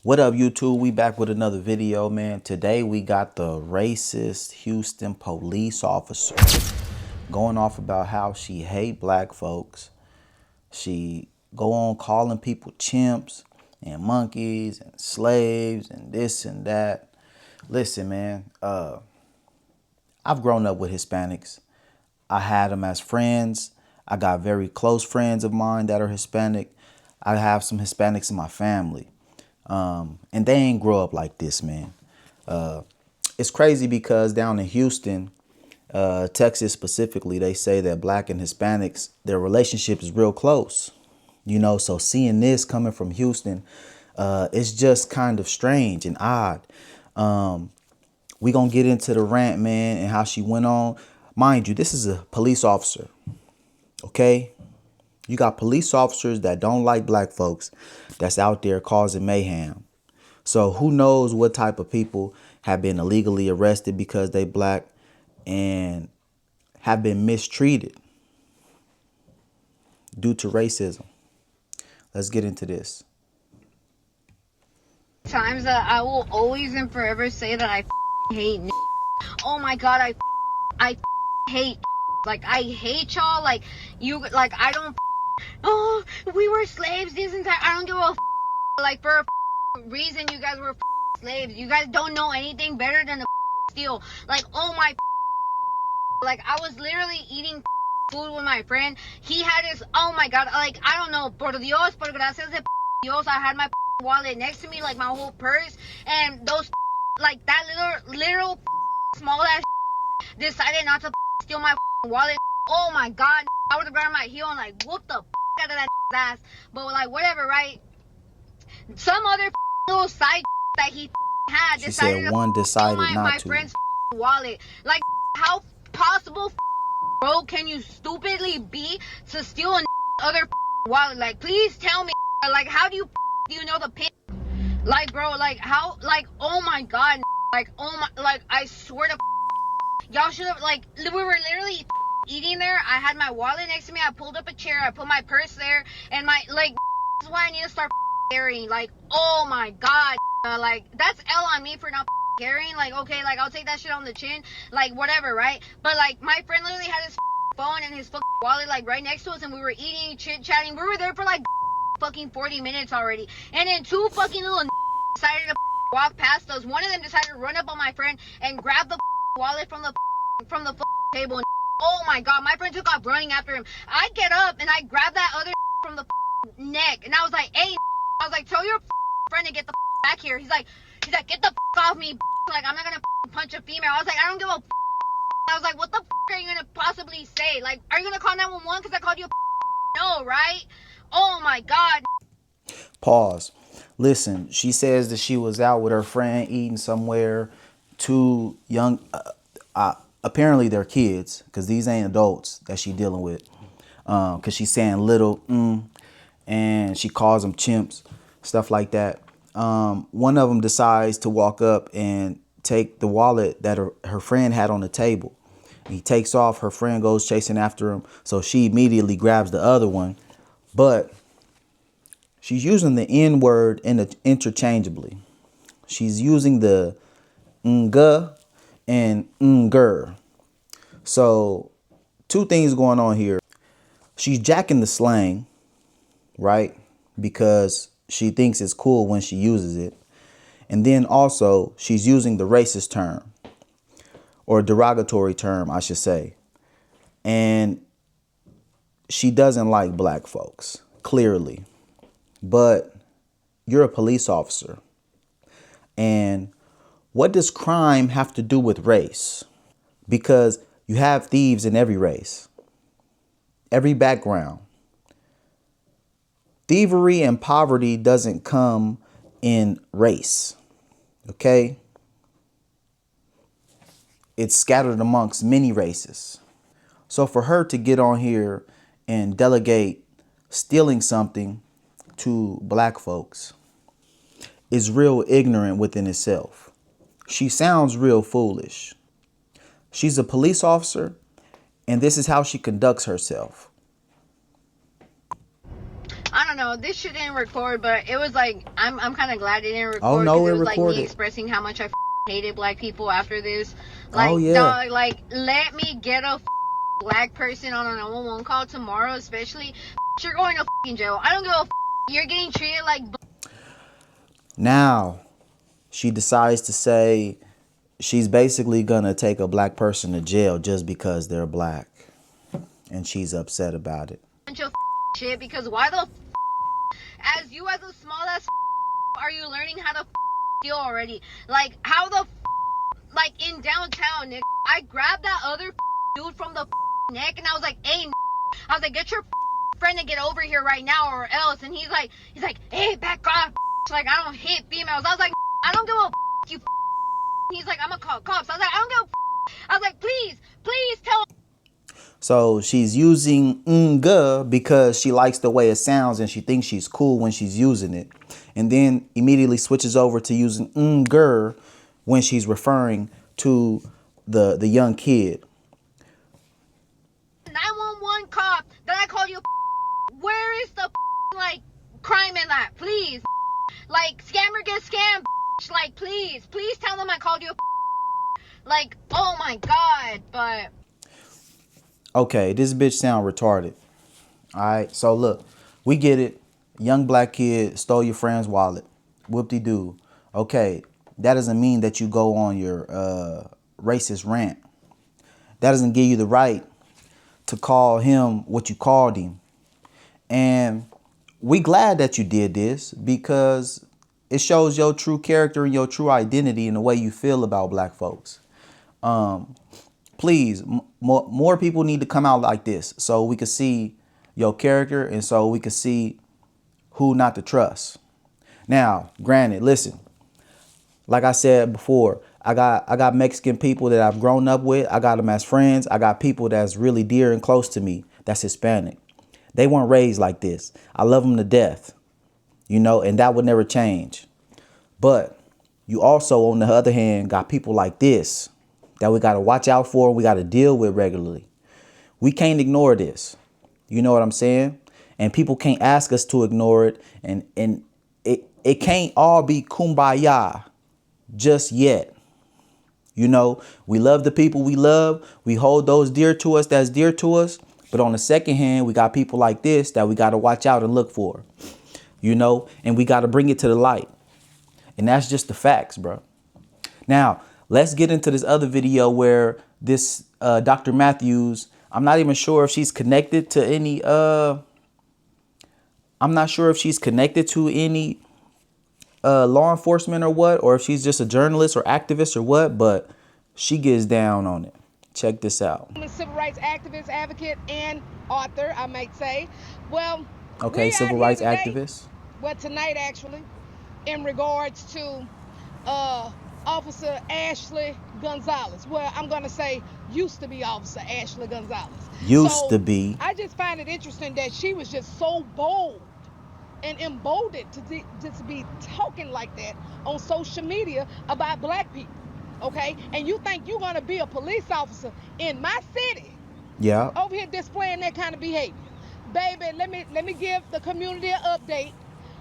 What up, YouTube? We back with another video, man. Today we got the racist Houston police officer going off about how she hate black folks. She go on calling people chimps and monkeys and slaves and this and that. Listen, man, I've grown up with Hispanics. I had them as friends. I got very close friends of mine that are Hispanic. I have some Hispanics in my family. And they ain't grow up like this, man. It's crazy because down in Houston, Texas specifically, they say that black and Hispanics, their relationship is real close. You know, so seeing this coming from Houston, it's just kind of strange and odd. We gonna get into the rant, man, and how she went on. Mind you, this is a police officer, okay? You got police officers that don't like black folks that's out there causing mayhem. So who knows what type of people have been illegally arrested because they black and have been mistreated due to racism. Let's get into this. Times that I will always and forever say that I hate. Oh my god, I hate. Like I hate y'all. Like you. Like I don't. Oh, we were slaves this entire. I don't give a. Like for a reason, you guys were slaves. You guys don't know anything better than to steal. Like oh my. Like I was literally eating food with my friend. He had his. Oh my god. Like I don't know. Por Dios, por gracias de Dios, I had my wallet next to me, like my whole purse, and those like that little small ass decided not to steal my wallet. Oh my god, I would have grabbed my heel and like whooped the out of that ass. But like whatever, right? Some other little side that he had She decided said to one steal decided my not to. friend's wallet. Like how possible, bro, can you stupidly be to steal an other wallet? Like please tell me, like how do you know the pin? Like bro, like how, like oh my god, like oh my, like I swear to y'all should have, like we were literally eating there. I had my wallet next to me. I pulled up a chair. I put my purse there, and my like this is why I need to start carrying. Like oh my god, like that's L on me for not carrying. Like okay, like I'll take that shit on the chin, like whatever, right? But like my friend literally had his phone and his wallet like right next to us, and we were eating, chit chatting. We were there for like fucking 40 minutes already, and then two fucking little decided to walk past us. One of them decided to run up on my friend and grab the wallet from the table. And oh my god, my friend took off running after him. I get up and I grab that other from the neck, and I was like, "Hey," I was like, "Tell your friend to get the back here." He's like, "Get the off me." Like I'm not gonna punch a female. I was like, "I don't give a." I was like, "What the are you gonna possibly say? Like, are you gonna call 911 because I called you a?" No, right? Oh my god. Pause. Listen, she says that she was out with her friend eating somewhere. Two young, apparently they're kids because these ain't adults that she dealing with. Because she's saying little, and she calls them chimps, stuff like that. One of them decides to walk up and take the wallet that her friend had on the table. He takes off. Her friend goes chasing after him. So she immediately grabs the other one. But she's using the N word interchangeably. She's using the nga and nger. So two things going on here. She's jacking the slang, right? Because she thinks it's cool when she uses it. And then also she's using the racist term, or derogatory term, I should say. And she doesn't like black folks, clearly. But you're a police officer. And what does crime have to do with race? Because you have thieves in every race, every background. Thievery and poverty doesn't come in race, okay? It's scattered amongst many races. So for her to get on here and delegate stealing something to black folks is real ignorant within itself. She sounds real foolish. She's a police officer, and this is how she conducts herself. I don't know. This shit didn't record, but it was like I'm kind of glad it didn't record. Oh no, it was like me recorded. expressing how much I hated black people after this. Oh, Like, yeah. dog, like let me get a black person on a 911 call tomorrow, especially. You're going to jail. I don't give a. You're getting treated like. Now, she decides to say she's basically gonna take a black person to jail just because they're black, and she's upset about it. Bunch of shit, because why the as you as a small ass are you learning how to steal already? Like, how the like in downtown, Nick, I grabbed that other dude from the neck and I was like, hey, I was like, get your friend to get over here right now or else. And he's like, hey, back off. Like, I don't hit females. I was like, I don't give a you. He's like, I'm gonna call cops. I was like, I don't give a. I was like, please tell. So she's using nga because she likes the way it sounds and she thinks she's cool when she's using it. And then immediately switches over to using nger when she's referring to the young kid. 911 cop that I called you. Where is the like crime in that? Please. Like, scammer gets scammed. Like, please tell them I called you. Like, oh my God, but. Okay, this bitch sound retarded. All right, so look, we get it. Young black kid stole your friend's wallet. Whoop-de-doo. Okay, that doesn't mean that you go on your racist rant. That doesn't give you the right to call him what you called him. And we glad that you did this because it shows your true character and your true identity and the way you feel about black folks. Please, more people need to come out like this so we can see your character and so we can see who not to trust. Now, granted, listen, like I said before, I got Mexican people that I've grown up with. I got them as friends. I got people that's really dear and close to me that's Hispanic. They weren't raised like this. I love them to death, you know, and that would never change. But you also, on the other hand, got people like this that we got to watch out for and we got to deal with regularly. We can't ignore this. You know what I'm saying? And people can't ask us to ignore it. And it can't all be kumbaya just yet. You know, we love the people we love. We hold those dear to us that's dear to us. But on the second hand, we got people like this that we got to watch out and look for, you know, and we got to bring it to the light. And that's just the facts, bro. Now, let's get into this other video where this Dr. Matthews, I'm not even sure if she's connected to any law enforcement or what, or if she's just a journalist or activist or what, but she gets down on it. Check this out. I'm a civil rights activist, advocate, and author, I might say. Well, okay, civil rights activist. Well, tonight actually, in regards to Officer Ashley Gonzalez. Well, I'm gonna say used to be Officer Ashley Gonzalez. Used to be. I just find it interesting that she was just so bold and emboldened to just be talking like that on social media about black people. Okay, and you think you're gonna be a police officer in my city? Yeah. Over here displaying that kind of behavior, baby. Let me give the community an update.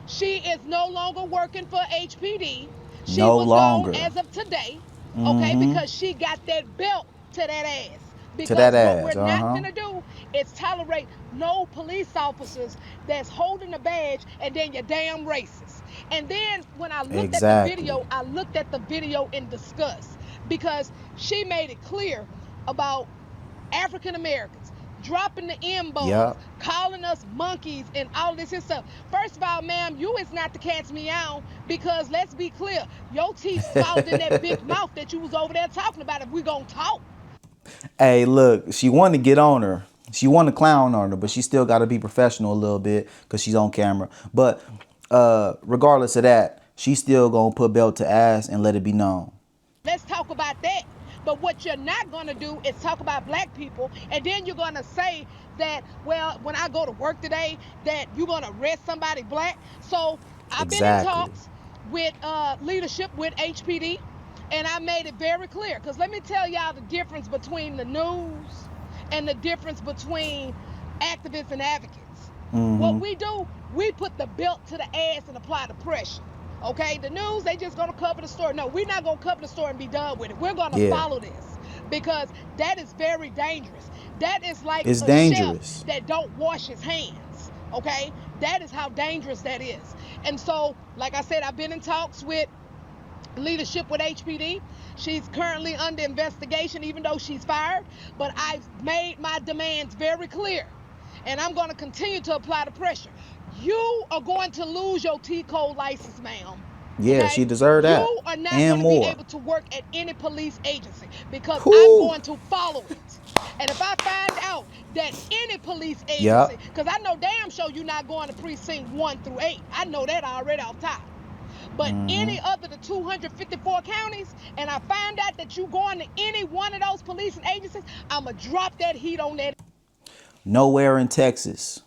She is no longer working for HPD. She no was longer gone as of today. Okay, because she got that belt to that ass. Because to that ass. What we're not gonna do is tolerate no police officers that's holding a badge and then you're damn racist. And then when I looked at the video, I looked at the video in disgust because she made it clear about African Americans dropping the M-bombs, calling us monkeys and all this and stuff. First of all, ma'am, you is not to catch me out because let's be clear, your teeth swallowed in that big mouth that you was over there talking about if we gonna talk. Hey, look, she wanted to get on her. She wanted to clown on her, but she still got to be professional a little bit because she's on camera. But regardless of that, she's still going to put belt to ass and let it be known. Let's talk about that. But what you're not going to do is talk about black people. And then you're going to say that, well, when I go to work today, that you're going to arrest somebody black. So I've been in talks with leadership with HPD. And I made it very clear, because let me tell y'all the difference between the news and the difference between activists and advocates. What we do, we put the belt to the ass and apply the pressure. Okay, the news, they just gonna cover the story. No, we're not gonna cover the story and be done with it. We're gonna follow this because that is very dangerous. That is like it's a dangerous. chef that don't wash his hands. Okay, that is how dangerous that is. And so, like I said, I've been in talks with leadership with HPD. She's currently under investigation, even though she's fired. But I've made my demands very clear, and I'm going to continue to apply the pressure. You are going to lose your T-code license, ma'am. Yeah, Okay? she deserved that. You are not and going to more. be able to work at any police agency because Whew. I'm going to follow it. And if I find out that any police agency, because I know damn sure you're not going to precinct 1 through 8. I know that already off top. But any other the 254 counties, and I find out that you going to any one of those police agencies, I'm going to drop that heat on that. Nowhere in Texas.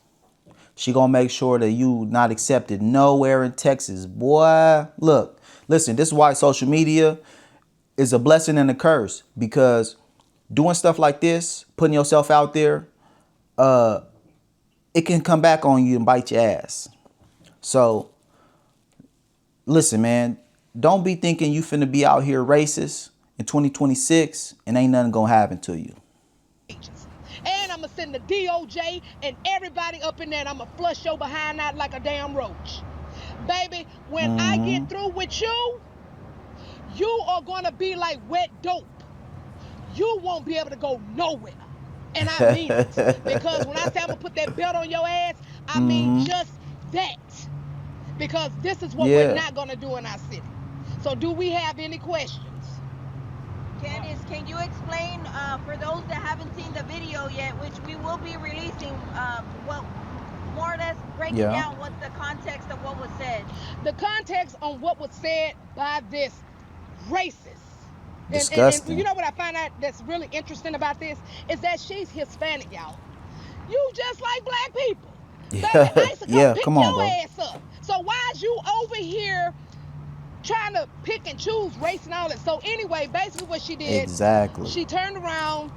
She gonna make sure that you not accepted nowhere in Texas. Boy, look, listen, this is why social media is a blessing and a curse, because doing stuff like this, putting yourself out there, it can come back on you and bite your ass. So listen, man, don't be thinking you finna be out here racist in 2026 and ain't nothing gonna happen to you. And I'm going to send the DOJ and everybody up in there, and I'm going to flush your behind out like a damn roach. Baby, when I get through with you, you are going to be like wet dope. You won't be able to go nowhere. And I mean it. Because when I say I'm going to put that belt on your ass, I mean just that. Because this is what we're not going to do in our city. So do we have any questions? Candace, can you explain for those that haven't seen the video yet, which we will be releasing, what more or less breaking down what the context of what was said? The context on what was said by this racist. Disgusting. And you know what I find out that's really interesting about this is that she's Hispanic, y'all. You just like black people. Baby, I used to pick your ass up. So why is you over here trying to pick and choose race and all that? So anyway, basically what she did, she turned around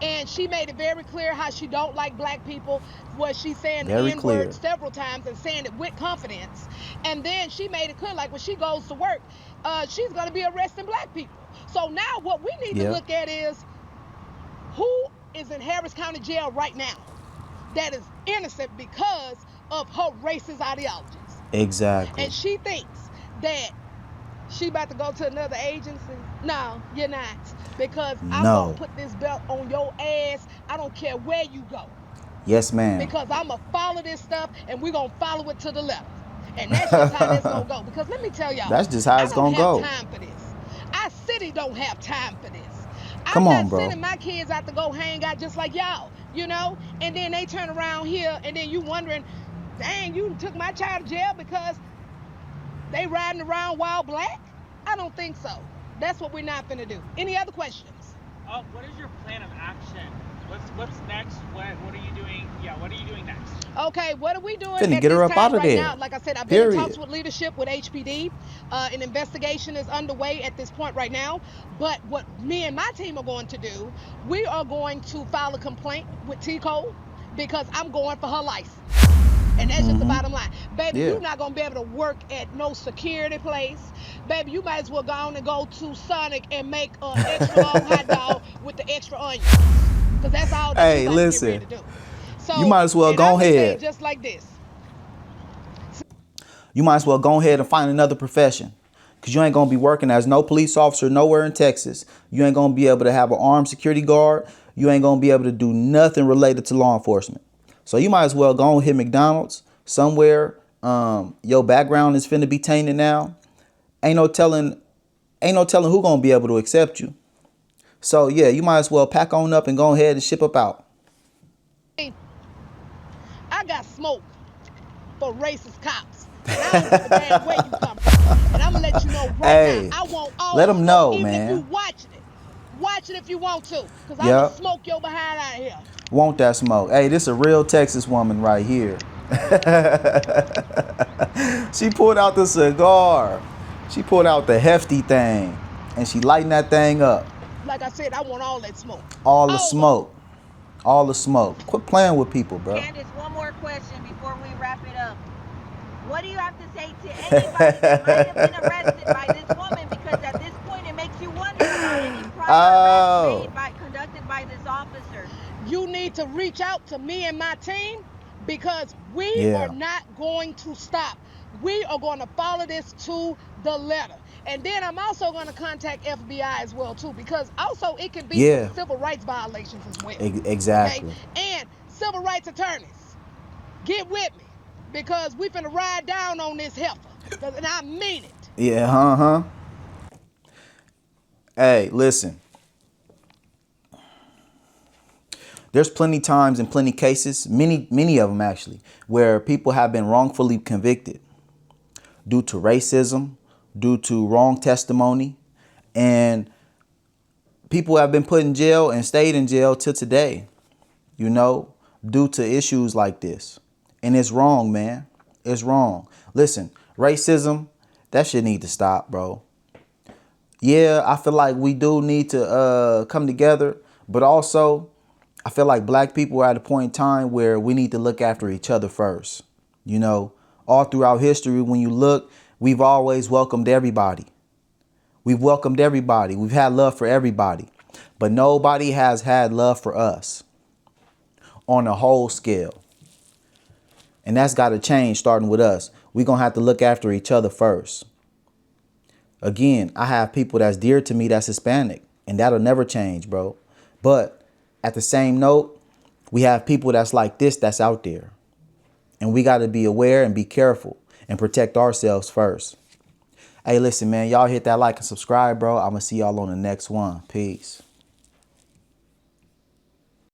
and she made it very clear how she don't like black people, where she's saying the N-word several times and saying it with confidence. And then she made it clear, like when she goes to work, she's going to be arresting black people. So now what we need to look at is who is in Harris County Jail right now that is innocent because of her racist ideologies. Exactly. And she thinks that she about to go to another agency. No, you're not. Because I'm going to put this belt on your ass. I don't care where you go. Yes, ma'am. Because I'm going to follow this stuff, and we're going to follow it to the letter. And that's just how this going to go. Because let me tell y'all. That's just how it's going to go. I don't have time for this. Our city don't have time for this. Come on, bro. I'm not sending my kids out to go hang out just like y'all, you know? And then they turn around here, and then you wondering, dang, you took my child to jail because they riding around wild black? I don't think so. That's what we're not finna do. Any other questions? What is your plan of action? What's next? What are you doing? Yeah, what are you doing next? Okay, what are we doing? Finna get her up out of there. Now? Like I said, I've been in talks with leadership with HPD. An investigation is underway at this point right now. But what me and my team are going to do, we are going to file a complaint with T-Code because I'm going for her license. And that's just the bottom line. Baby, you're not going to be able to work at no security place. Baby, you might as well go on and go to Sonic and make an extra long hot dog with the extra onions. Because that's all that you got to get ready to do. So, you might as well go ahead. Just like this. You might as well go ahead and find another profession. Because you ain't going to be working as no police officer nowhere in Texas. You ain't going to be able to have an armed security guard. You ain't going to be able to do nothing related to law enforcement. So you might as well go and hit McDonald's somewhere. Your background is finna be tainted now. Ain't no telling who gonna be able to accept you. So yeah, you might as well pack on up and go ahead and ship up out. I got smoke for racist cops. And I don't give a damn where you come from. And I'm gonna let you know right now. I want all let them know, even man. If you watching it. Watch it if you want to. Because I'm gonna smoke your behind out of here. Want that smoke. Hey, this is a real Texas woman right here. She pulled out the cigar. She pulled out the hefty thing. And she lighting that thing up. Like I said, I want all that smoke. All the smoke. All the smoke. Quit playing with people, bro. Candace, one more question before we wrap it up. What do you have to say to anybody that might have been arrested by this woman? Because at this point, it makes you wonder about any prior arrests conducted by this officer. You need to reach out to me and my team because we are not going to stop. We are going to follow this to the letter. And then I'm also going to contact FBI as well, too, because also it can be some civil rights violations as well. Exactly. Okay? And civil rights attorneys, get with me because we finna ride down on this heifer. And I mean it. Yeah, Hey, listen. There's plenty times and plenty cases, many of them actually, where people have been wrongfully convicted due to racism, due to wrong testimony, and people have been put in jail and stayed in jail till today, you know, due to issues like this. And it's wrong, man. It's wrong. Listen, racism, that shit need to stop, bro. Yeah, I feel like we do need to come together, but also I feel like black people are at a point in time where we need to look after each other first. You know, all throughout history, when you look, we've always welcomed everybody. We've welcomed everybody. We've had love for everybody, but nobody has had love for us on a whole scale. And that's got to change, starting with us. We're going to have to look after each other first. Again, I have people that's dear to me that's Hispanic, and that'll never change, bro. But at the same note, we have people that's like this that's out there. And we got to be aware and be careful and protect ourselves first. Hey, listen, man, y'all hit that like and subscribe, bro. I'm going to see y'all on the next one. Peace.